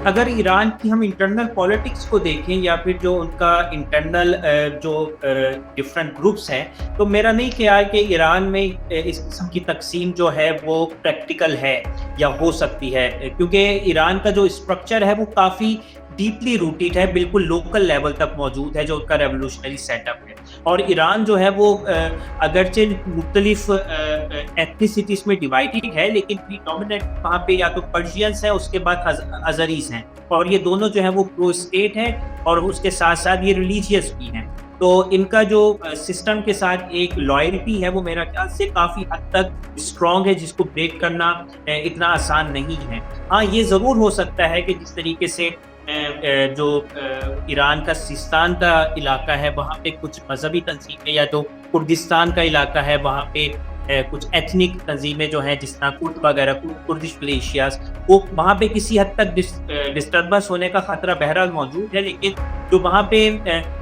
अगर ईरान की हम इंटरनल पॉलिटिक्स को देखें या फिर जो उनका इंटरनल जो डिफरेंट ग्रुप्स हैं, तो मेरा नहीं ख्याल कि ईरान में इस किस्म की तकसीम जो है वो प्रैक्टिकल है या हो सकती है, क्योंकि ईरान का जो स्ट्रक्चर है वो काफ़ी डीपली रूटेड है, बिल्कुल लोकल लेवल तक मौजूद है जो उनका रेवोल्यूशनरी सेटअप है। और ईरान जो है वो अगरचे मुख्तलिफ एथनिसिटीज़ में डिवाइडेड है, लेकिन प्रीडोमिनेंट वहाँ पे या तो पर्शियंस हैं, उसके बाद अज़रीज़ हैं, और ये दोनों जो है वो प्रो स्टेट हैं और उसके साथ-साथ ये रिलीजियस भी हैं। तो इनका जो सिस्टम के साथ एक लॉयल्टी है वो मेरा ख्याल से काफ़ी हद तक स्ट्रॉन्ग है, जिसको ब्रेक करना इतना आसान नहीं है। हाँ, ये ज़रूर हो सकता है कि जिस तरीके से जो ईरान का सिस्तान का इलाका है वहाँ पे कुछ मज़हबी तंजीमें, या तो कुर्दिस्तान का इलाका है वहाँ पे कुछ एथनिक तंजीमें जो हैं जिस तरह कुर्द वगैरह कुर्दिश मलेशियाज़, वो वहाँ पे किसी हद तक डिस्टर्बेंस होने का ख़तरा बहरहाल मौजूद है। लेकिन जो वहाँ पे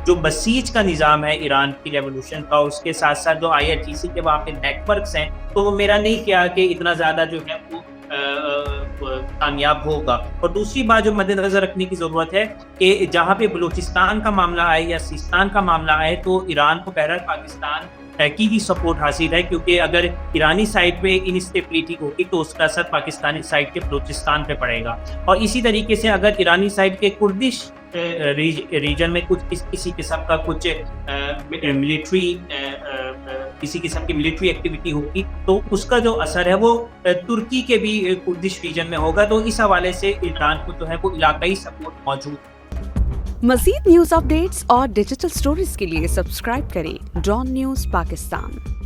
जो बसीज का निज़ाम है ईरान की रेवोल्यूशन का, उसके साथ साथ जो IRGC के वहाँ पे नेटवर्क्स हैं, तो वो मेरा नहीं ख्याल कि इतना ज़्यादा जो है वो कामयाब होगा। और दूसरी बात जो मद्देनज़र रखने की ज़रूरत है कि जहाँ पे बलूचिस्तान का मामला आए या सिस्तान का मामला आए, तो ईरान को बहरहाल पाकिस्तान की ही सपोर्ट हासिल है, क्योंकि अगर ईरानी साइड पे इंस्टेबिलिटी होगी तो उसका असर पाकिस्तानी साइड के बलूचिस्तान पे पड़ेगा। और इसी तरीके से अगर ईरानी साइड के कुर्दिश रीजन में कुछ किसी किस्म का कुछ मिलिट्री किसी किस्म की मिलिट्री एक्टिविटी होगी, तो उसका जो असर है वो तुर्की के भी कुर्दिश रीजन में होगा। तो इस हवाले से ईरान को जो है वो इलाकाई सपोर्ट मौजूद है। मज़ीद न्यूज़ अपडेट्स और डिजिटल स्टोरीज के लिए सब्सक्राइब करें डॉन न्यूज़ पाकिस्तान।